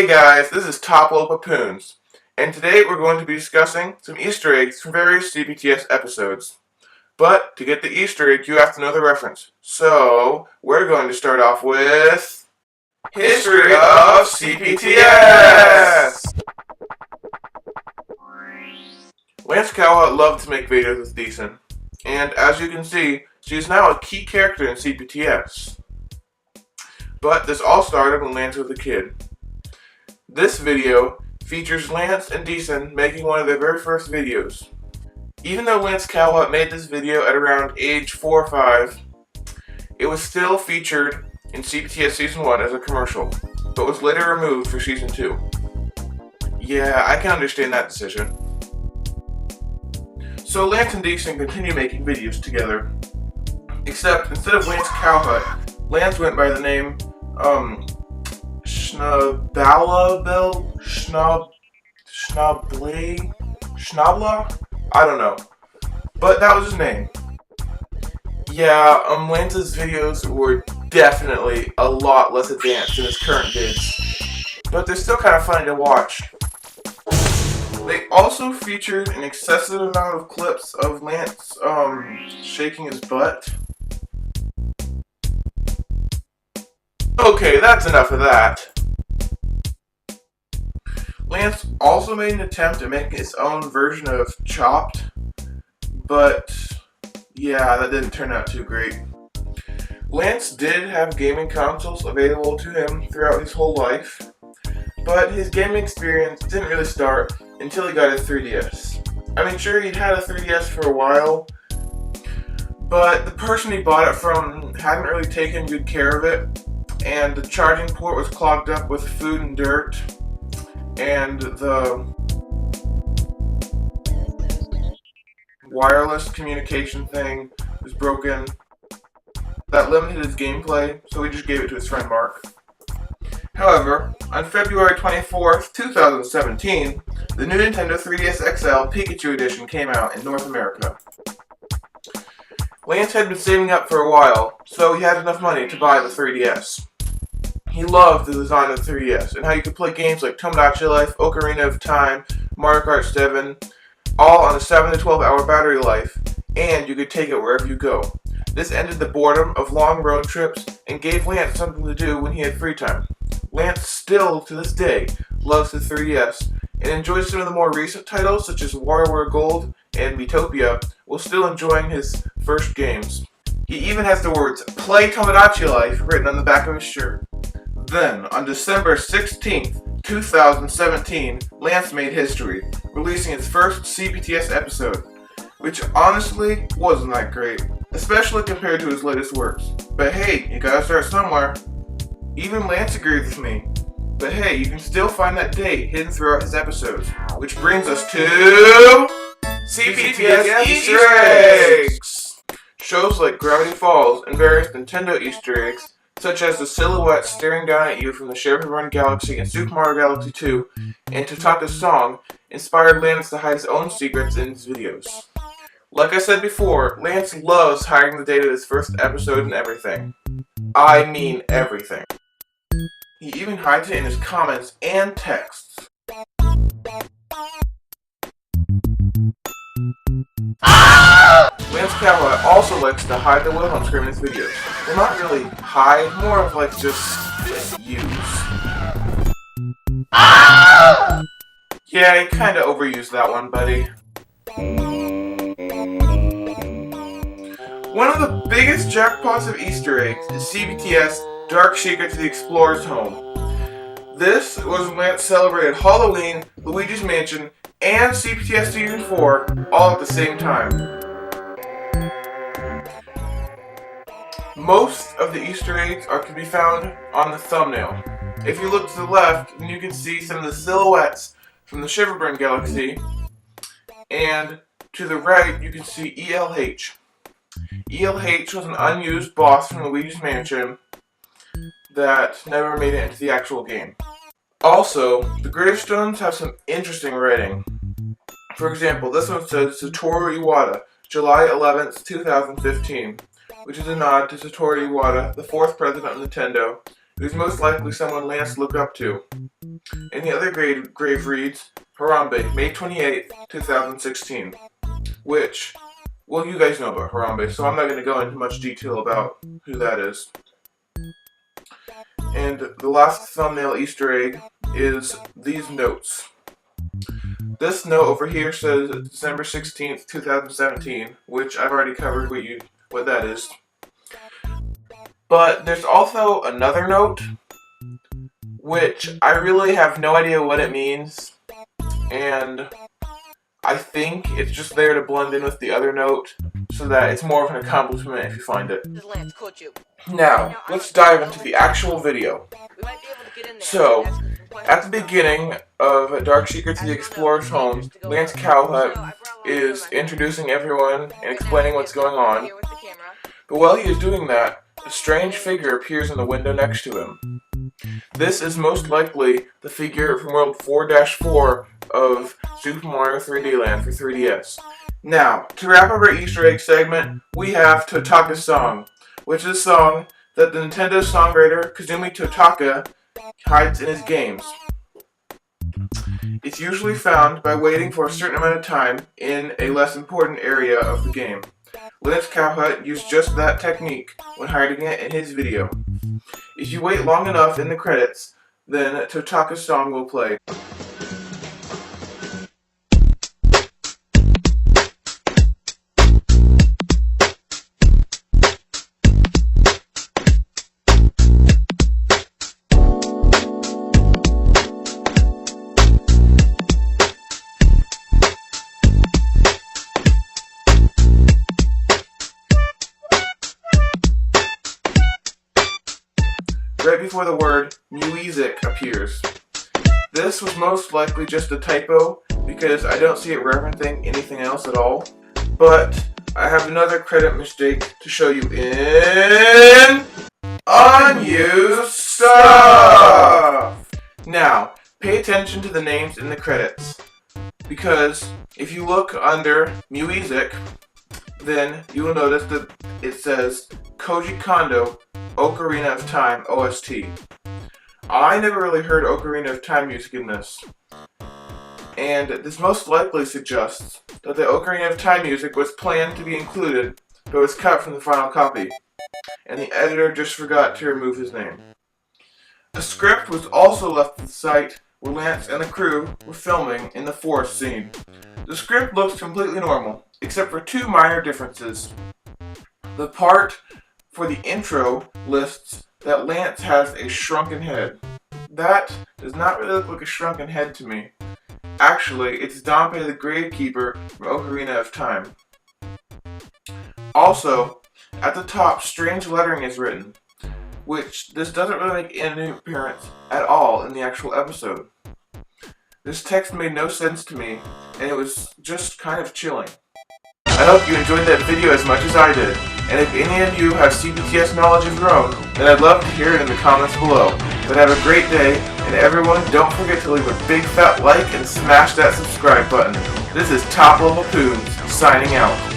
Hey guys, this is Top Little Papoons, and today we're going to be discussing some Easter eggs from various CPTS episodes. But to get the Easter egg, you have to know the reference. So, we're going to start off with History of CPTS! Lance Calhoun loved to make videos with Decent, and as you can see, she is now a key character in CPTS. But this all started when Lance was a kid. This video features Lance and Decent making one of their very first videos. Even though Lance Calhoun made this video at around age 4 or 5, it was still featured in CPTS Season 1 as a commercial, but was later removed for Season 2. Yeah, I can understand that decision. So Lance and Decent continue making videos together, except instead of Lance Calhoun, Lance went by the name, Schnabla? I don't know. But that was his name. Yeah, Lance's videos were definitely a lot less advanced than his current vids. But they're still kind of funny to watch. They also featured an excessive amount of clips of Lance, shaking his butt. Okay, that's enough of that. Lance also made an attempt at making his own version of Chopped, but yeah, that didn't turn out too great. Lance did have gaming consoles available to him throughout his whole life, but his gaming experience didn't really start until he got his 3DS. I mean, sure, he'd had a 3DS for a while, but the person he bought it from hadn't really taken good care of it, and the charging port was clogged up with food and dirt, and the wireless communication thing was broken. That limited his gameplay, so he just gave it to his friend Mark. However, on February 24th, 2017, the new Nintendo 3DS XL Pikachu Edition came out in North America. Lance had been saving up for a while, so he had enough money to buy the 3DS. He loved the design of the 3DS and how you could play games like Tomodachi Life, Ocarina of Time, Mario Kart 7, all on a 7 to 12 hour battery life, and you could take it wherever you go. This ended the boredom of long road trips and gave Lance something to do when he had free time. Lance still, to this day, loves the 3DS and enjoys some of the more recent titles such as WarioWare Gold and Miitopia, while still enjoying his first games. He even has the words, "Play Tomodachi Life," written on the back of his shirt. Then, on December 16th, 2017, Lance made history, releasing his first CPTS episode, which honestly wasn't that great, especially compared to his latest works. But hey, you gotta start somewhere. Even Lance agrees with me. But hey, you can still find that date hidden throughout his episodes, which brings us to CPTS Easter eggs! Shows like Gravity Falls and various Nintendo Easter eggs, such as the silhouette staring down at you from the Shiver Galaxy in Super Mario Galaxy 2, and Totaka's song, inspired Lance to hide his own secrets in his videos. Like I said before, Lance loves hiding the date of his first episode and everything. I mean everything. He even hides it in his comments and texts. Lance Calhoun also likes to hide the Wilhelm scream in his videos. Well, not really hide, more of like just use. Yeah, you kinda overused that one, buddy. One of the biggest jackpots of Easter eggs is CPTS Dark Secret to the Explorer's Home. This was when Lance celebrated Halloween, Luigi's Mansion, and CPTS Season 4 all at the same time. Most of the Easter eggs can be found on the thumbnail. If you look to the left, then you can see some of the silhouettes from the Shiver Galaxy, and to the right you can see ELH. ELH was an unused boss from Luigi's Mansion that never made it into the actual game. Also, the gravestones have some interesting writing. For example, this one says Satoru Iwata, July 11th, 2015, which is a nod to Satoru Iwata, the 4th president of Nintendo, who's most likely someone Lance looked up to. And the other grave reads, Harambe, May 28, 2016, which, well, you guys know about Harambe, so I'm not going to go into much detail about who that is. And the last thumbnail Easter egg is these notes. This note over here says December 16th, 2017, which I've already covered what that is. But there's also another note, which I really have no idea what it means, and I think it's just there to blend in with the other note, so that it's more of an accomplishment if you find it. Now, let's dive into the actual video. So, at the beginning of Dark Secrets of the Explorer's Home, Lance Cowhut is introducing everyone and explaining what's going on. But while he is doing that, a strange figure appears in the window next to him. This is most likely the figure from World 4-4 of Super Mario 3D Land for 3DS. Now, to wrap up our Easter egg segment, we have Totaka's Song, which is a song that the Nintendo songwriter Kazumi Totaka hides in his games. It's usually found by waiting for a certain amount of time in a less important area of the game. Lance Cowhut used just that technique when hiding it in his video. If you wait long enough in the credits, then Totaka's Song will play. Right before the word music appears. This was most likely just a typo because I don't see it referencing anything else at all. But I have another credit mistake to show you in unused stuff. Now, pay attention to the names in the credits, because if you look under music, then you will notice that it says Koji Kondo Ocarina of Time OST. I never really heard Ocarina of Time music in this, and this most likely suggests that the Ocarina of Time music was planned to be included, but was cut from the final copy, and the editor just forgot to remove his name. A script was also left at the site where Lance and the crew were filming in the forest scene. The script looks completely normal, except for two minor differences. The part for the intro lists that Lance has a shrunken head. That does not really look like a shrunken head to me. Actually, it's Dampé the Gravekeeper from Ocarina of Time. Also, at the top, strange lettering is written, which this doesn't really make any appearance at all in the actual episode. This text made no sense to me, and it was just kind of chilling. I hope you enjoyed that video as much as I did, and if any of you have CPTS knowledge of your own, then I'd love to hear it in the comments below. But have a great day, and everyone, don't forget to leave a big fat like and smash that subscribe button. This is Top Level Poons, signing out.